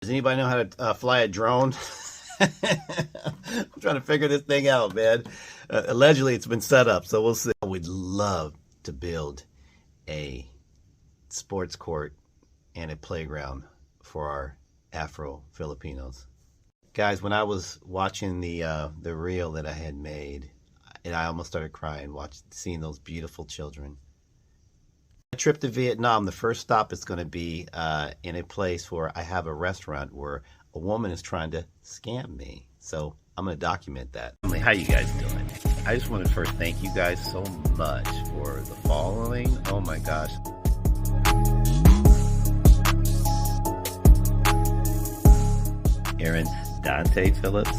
Does anybody know how to fly a drone? I'm trying to figure this thing out, man. Allegedly, it's been set up, so we'll see. I would love to build a sports court and a playground for our Afro Filipinos. Guys, when I was watching the reel that I had made, and I almost started crying seeing those beautiful children. My trip to Vietnam, the first stop is going to be in a place where I have a restaurant where a woman is trying to scam me. So I'm going to document that. How you guys doing? I just want to first thank you guys so much for the following. Oh my gosh. Aaron Dante Phillips.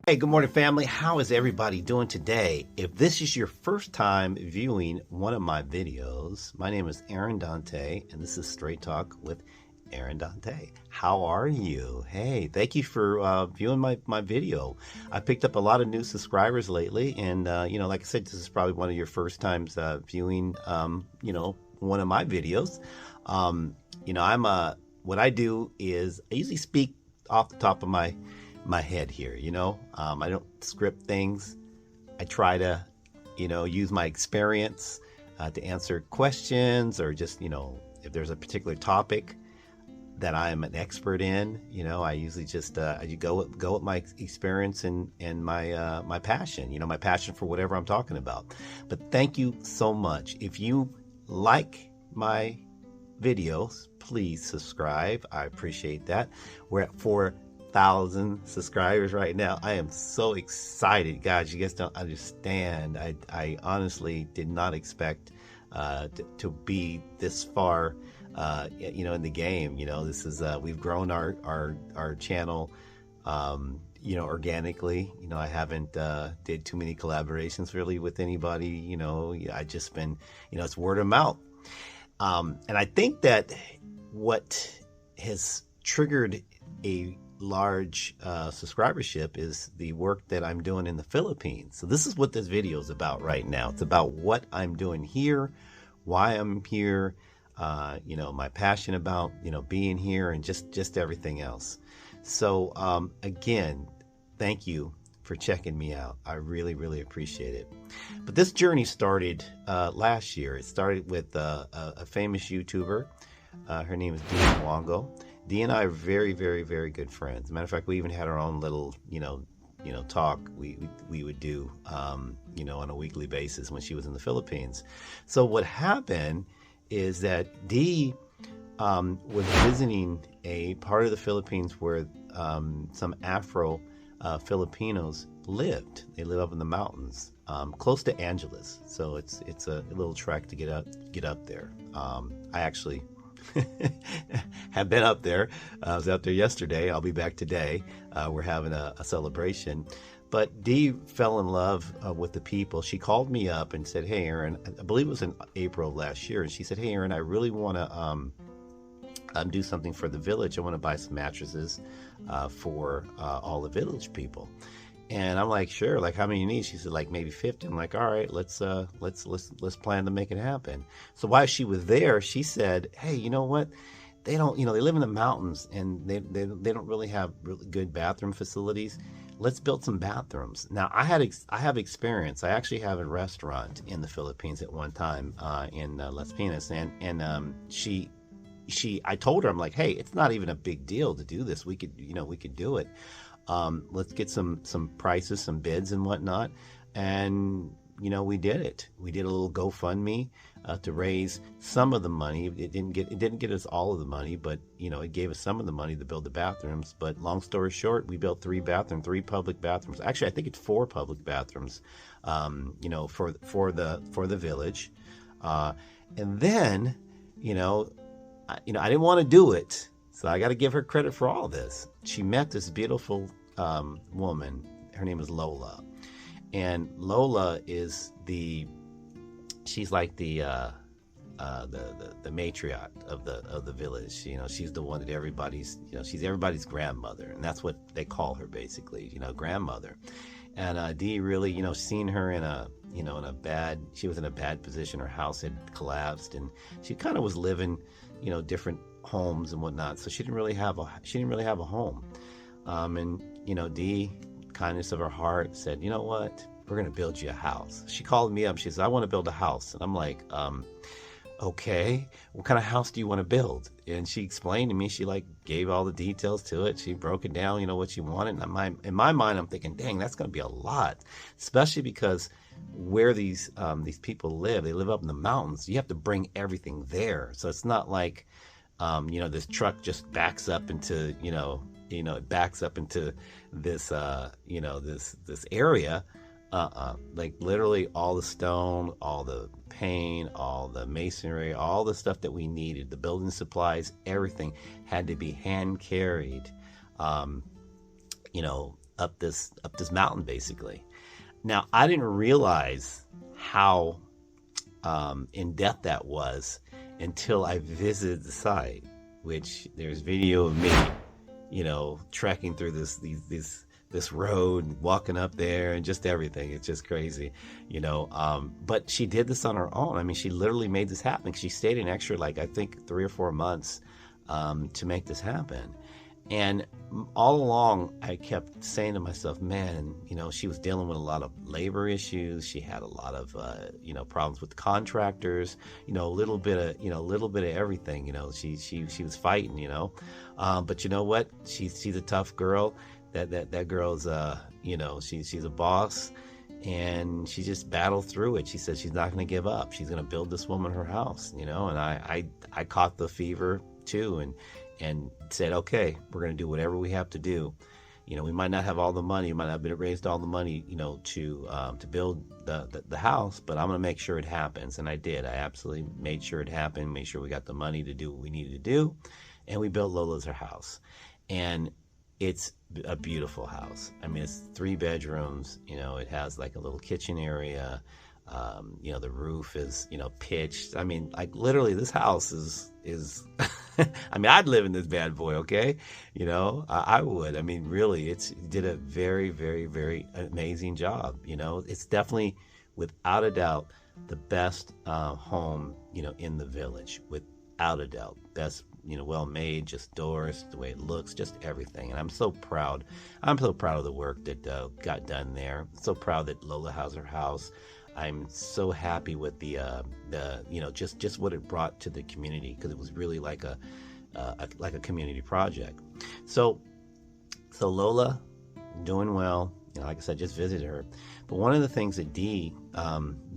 Hey, good morning, family. How is everybody doing today? If this is your first time viewing one of my videos, my name is Aaron Dante, and this is Straight Talk with Aaron Dante. How are you? Hey, thank you for viewing my video. I picked up a lot of new subscribers lately, and like I said, this is probably one of your first times viewing, one of my videos. What I do is I usually speak off the top of my head here, I don't script things. I try to, use my experience to answer questions, or just, if there's a particular topic that I'm an expert in, I usually just I go with my experience and my passion, my passion for whatever I'm talking about. But thank you so much. If you like my videos, please subscribe. I appreciate that. We're at 4,000 subscribers right now. I am so excited, guys. You guys don't understand. I honestly did not expect to be this far in the game. This is we've grown our channel organically. I haven't did too many collaborations really with anybody. I just been, it's word of mouth. And I think that what has triggered a large subscribership is the work that I'm doing in the Philippines. So this is what this video is about right now. It's about what I'm doing here, why I'm here, my passion about, being here, and just everything else. So again, thank you for checking me out. I really, really appreciate it. But this journey started last year. It started with a famous YouTuber. Her name is Dee Wango. Dee and I are very, very, very good friends. As a matter of fact, we even had our own little, talk we would do, on a weekly basis when she was in the Philippines. So what happened is that Dee was visiting a part of the Philippines where some Afro Filipinos lived. They live up in the mountains, close to Angeles. So it's a little trek to get up there. I actually have been up there. I was out there yesterday. I'll be back today. We're having a celebration. But Dee fell in love with the people. She called me up and said, "Hey, Aaron," I believe it was in April of last year, and she said, "Hey, Aaron, I really want to do something for the village. I want to buy some mattresses for all the village people." And I'm like, "Sure. Like, how many you need?" She said, "Like maybe 50." I'm like, "All right, let's plan to make it happen." So while she was there, she said, "Hey, you know what? They don't, they live in the mountains, and they don't really have really good bathroom facilities. Let's build some bathrooms." Now, I have experience. I actually have a restaurant in the Philippines at one time in Las Piñas, and I told her, I'm like, "Hey, it's not even a big deal to do this. We could do it. Let's get some prices, some bids and whatnot." And, we did it. We did a little GoFundMe to raise some of the money. It didn't get us all of the money, but, it gave us some of the money to build the bathrooms. But long story short, we built 3 public bathrooms. Actually, I think it's 4 public bathrooms, for the village. And then, I didn't want to do it, so I got to give her credit for all this. She met this beautiful woman. Her name is Lola, and Lola is she's like the matriarch of the village. She's the one that everybody's, she's everybody's grandmother, and that's what they call her basically, grandmother. And Dee really, seeing her in she was in a bad position. Her house had collapsed, and she kind of was living, different homes and whatnot. So she didn't really have a home. And Dee, kindness of her heart, said, you know what? We're going to build you a house. She called me up. She said, I want to build a house. And I'm like, okay, what kind of house do you want to build? And she explained to me, she gave all the details to it. She broke it down, what she wanted. And in my mind, I'm thinking, dang, that's going to be a lot, especially because where these people live, they live up in the mountains. You have to bring everything there. So it's not like, this truck just backs up into, it backs up into this, this area. Literally all the stone, all the paint, all the masonry, all the stuff that we needed, the building supplies, everything had to be hand carried, up this mountain basically. Now, I didn't realize how in depth that was until I visited the site, which there's video of me, trekking through this road, walking up there, and just everything. It's just crazy, but she did this on her own. I mean, she literally made this happen. She stayed in extra, I think 3 or 4 months to make this happen. And all along, I kept saying to myself, man, she was dealing with a lot of labor issues. She had a lot of, problems with contractors, a little bit of everything. She was fighting, but you know what? She's a tough girl. That girl's, she's a boss, and she just battled through it. She said she's not going to give up. She's going to build this woman her house, and I caught the fever too, and said, okay, we're going to do whatever we have to do. We might not have all the money, might not have raised all the money, to build the house, but I'm going to make sure it happens. And I did. I absolutely made sure it happened, made sure we got the money to do what we needed to do, and we built Lola's her house. And it's a beautiful house. I mean, it's 3 bedrooms. It has a little kitchen area. The roof is, pitched. I mean, literally this house is I mean, I'd live in this bad boy, okay? I would. I mean, really, it did a very, very, very amazing job. It's definitely, without a doubt, the best home, in the village, without a doubt. Best, well made, just doors, the way it looks, just everything. And I'm so proud. I'm so proud of the work that got done there. I'm so proud that Lola has her house. I'm so happy with the just what it brought to the community, because it was really like a community project. So Lola, doing well. Like I said, just visited her. But one of the things that Dee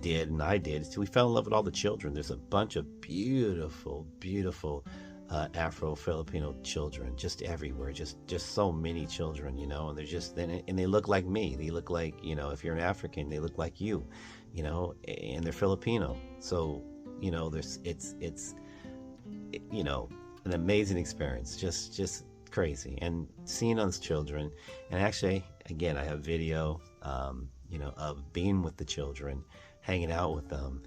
did and I did is we fell in love with all the children. There's a bunch of beautiful, beautiful Afro-Filipino children just everywhere. Just so many children, and they're just and they look like me. They look like, if you're an African, they look like you, and they're Filipino. So it's an amazing experience. Just crazy. And seeing those children, and actually, again, I have video, of being with the children, hanging out with them,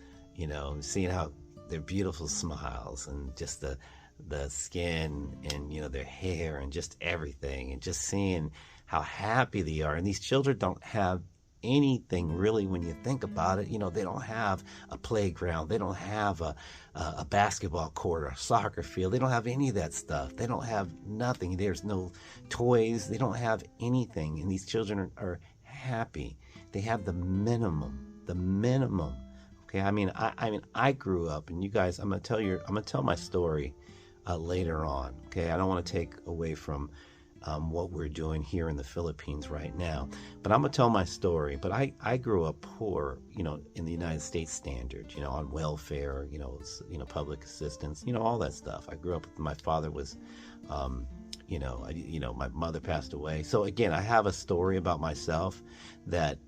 seeing how their beautiful smiles and just the skin and, their hair and just everything, and just seeing how happy they are. And these children don't have anything really when you think about it. They don't have a playground. They don't have a basketball court or a soccer field. They don't have any of that stuff. They don't have nothing. There's no toys. They don't have anything. And these children are happy. They have the minimum. Okay. I mean, I grew up, and you guys, I'm gonna tell my story later on. Okay. I don't want to take away from what we're doing here in the Philippines right now, but I'm gonna tell my story. But I grew up poor, in the United States standard, on welfare, public assistance, all that stuff. I grew up. My father was, my mother passed away. So again, I have a story about myself that,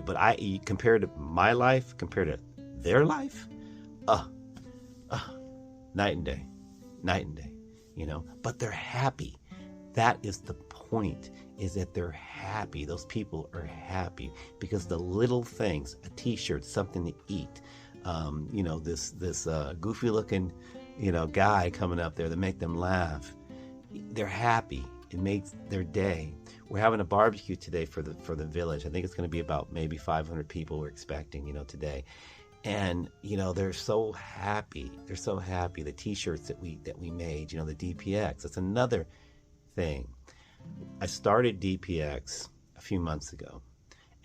but I compared to my life, compared to their life, night and day, but they're happy. That is the point, is that they're happy. Those people are happy because the little things, a t-shirt, something to eat, this goofy looking, guy coming up there to make them laugh. They're happy. It makes their day. we're having a barbecue today for the village. I think it's going to be about maybe 500 people we're expecting, today. And, they're so happy. They're so happy. The t-shirts that we made, the DPX, that's another thing. I started DPX a few months ago,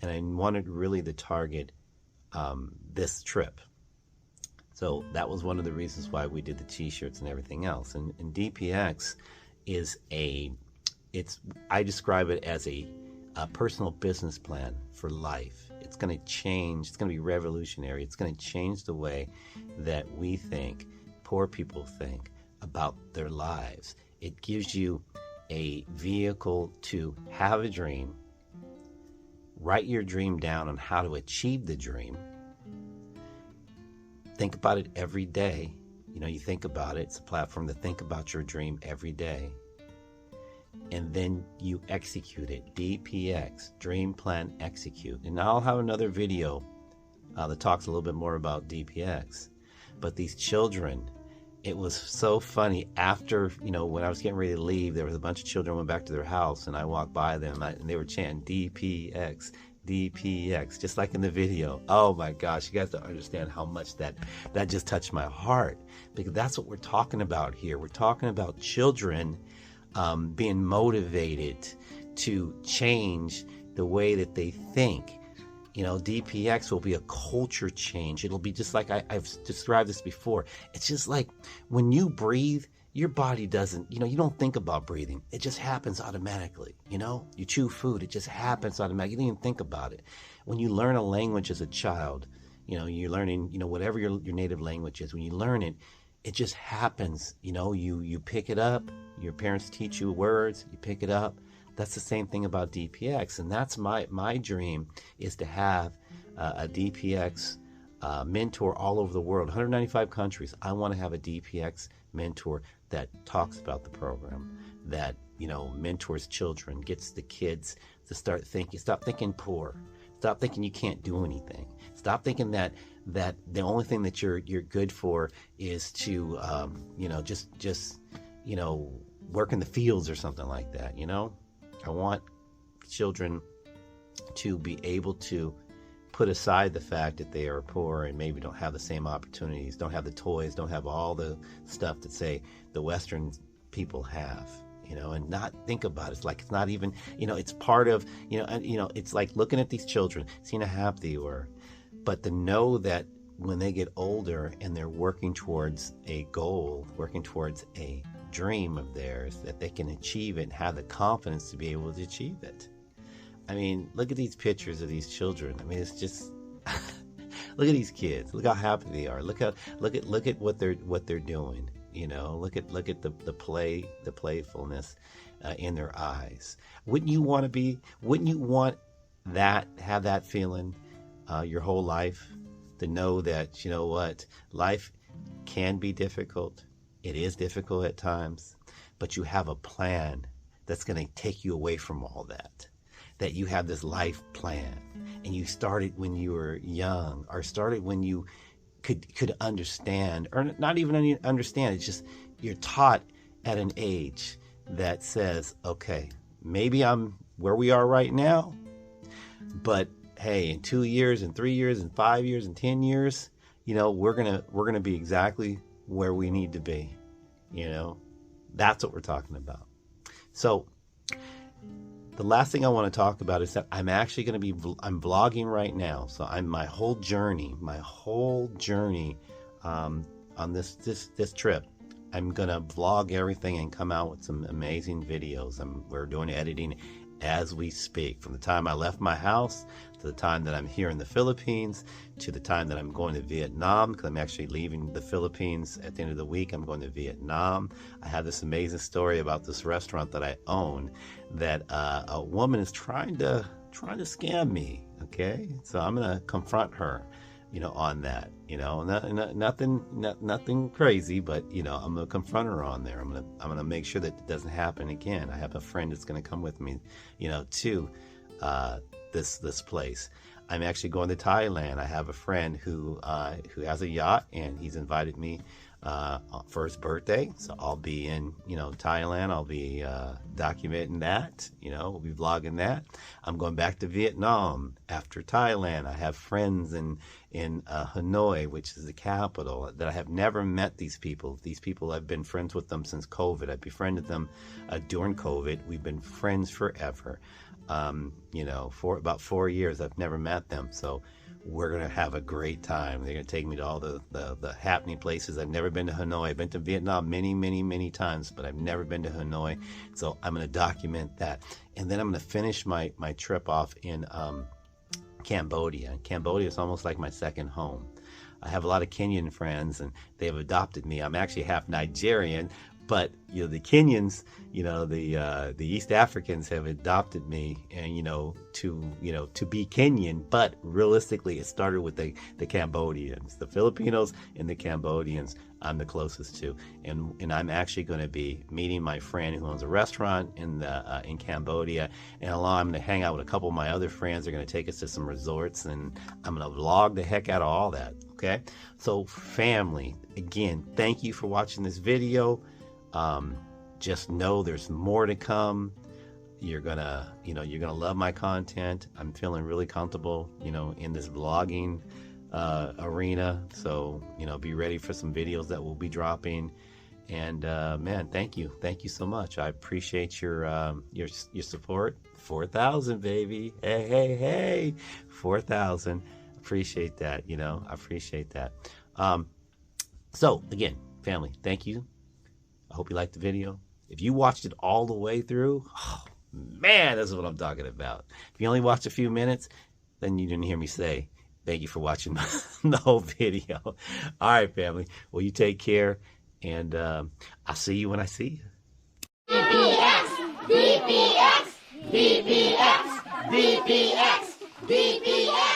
and I wanted really to target this trip. So that was one of the reasons why we did the t-shirts and everything else. And DPX is I describe it as a personal business plan for life. It's going to change. It's going to be revolutionary. It's going to change the way that we think, poor people think about their lives. It gives you a vehicle to have a dream, write your dream down on how to achieve the dream. Think about it every day. You think about it. It's a platform to think about your dream every day. And then you execute it. DPX, Dream Plan Execute. And now I'll have another video that talks a little bit more about DPX. But these children, it was so funny. After, when I was getting ready to leave, there was a bunch of children went back to their house, and I walked by them, and they were chanting DPX, DPX, just like in the video. Oh my gosh, you guys don't understand how much that just touched my heart, because that's what we're talking about here. We're talking about children being motivated to change the way that they think. DPX will be a culture change. It'll be just like I've described this before. It's just like when you breathe, your body doesn't, you don't think about breathing. It just happens automatically. You chew food, it just happens automatically. You don't even think about it. When you learn a language as a child, you're learning, whatever your native language is, when you learn it, it just happens. You pick it up. Your parents teach you words. You pick it up. That's the same thing about DPX. And that's my dream, is to have a DPX mentor all over the world, 195 countries. I want to have a DPX mentor that talks about the program, that, mentors children, gets the kids to stop thinking poor. Stop thinking you can't do anything. Stop thinking that the only thing that you're good for is to, just work in the fields or something like that. I want children to be able to put aside the fact that they are poor and maybe don't have the same opportunities, don't have the toys, don't have all the stuff that, say, the Western people have. And not think about it. It's like, it's not even, it's part of, it's like looking at these children, seeing how happy they were. But to know that when they get older and they're working towards a goal, working towards a dream of theirs, that they can achieve it and have the confidence to be able to achieve it. I mean, look at these pictures of these children. I mean, it's just, look at these kids. Look how happy they are. Look at what they're doing. Look at the playfulness in their eyes. Wouldn't you want have that feeling your whole life, to know that, what, life can be difficult. It is difficult at times, but you have a plan that's going to take you away from all that. That you have this life plan, and you started when you were young, or started when you could understand, or not even understand. It's just you're taught at an age that says, okay, maybe I'm where we are right now, but hey, in 2 years, and 3 years, and 5 years, and 10 years, we're gonna be exactly where we need to be. That's what we're talking about. So the last thing I want to talk about is that I'm actually going to be, I'm vlogging right now. So my whole journey on this trip, I'm going to vlog everything and come out with some amazing videos. We're doing editing as we speak, from the time I left my house to the time that I'm here in the Philippines, to the time that I'm going to Vietnam, because I'm actually leaving the Philippines at the end of the week. I'm going to Vietnam. I have this amazing story about this restaurant that I own, that a woman is trying to scam me. Okay, so I'm gonna confront her, on that. Nothing crazy, but I'm gonna confront her on there. I'm gonna make sure that it doesn't happen again. I have a friend that's gonna come with me, to this place. I'm actually going to Thailand. I have a friend who has a yacht, and he's invited me for his birthday. So I'll be in, Thailand. I'll be documenting that. We'll be vlogging that. I'm going back to Vietnam after Thailand. I have friends in Hanoi, which is the capital, that I have never met these people. These people, I've been friends with them since COVID. I befriended them during COVID. We've been friends forever. For about 4 years, I've never met them. So we're going to have a great time. They're going to take me to all the happening places. I've never been to Hanoi. I've been to Vietnam many, many, many times, but I've never been to Hanoi. So I'm going to document that. And then I'm going to finish my trip off in Cambodia. Cambodia is almost like my second home. I have a lot of Kenyan friends, and they have adopted me. I'm actually half Nigerian, but the Kenyans, the East Africans have adopted me, and to be Kenyan. But realistically, it started with the Cambodians, the Filipinos, and the Cambodians. I'm the closest to, and I'm actually going to be meeting my friend who owns a restaurant in Cambodia, and I'm going to hang out with a couple of my other friends. They're going to take us to some resorts, and I'm going to vlog the heck out of all that. Okay, so family, again, thank you for watching this video. Just know there's more to come. You're gonna love my content. I'm feeling really comfortable, in this vlogging arena. So, be ready for some videos that will be dropping. And man, thank you so much. I appreciate your support. 4,000, baby. Hey, 4,000. Appreciate that. I appreciate that. So again, family, thank you. I hope you liked the video. If you watched it all the way through, oh, man, that's what I'm talking about. If you only watched a few minutes, then you didn't hear me say, thank you for watching the whole video. All right, family. Well, you take care, and I'll see you when I see you. DPX, DPX, DPX, DPX, DPX.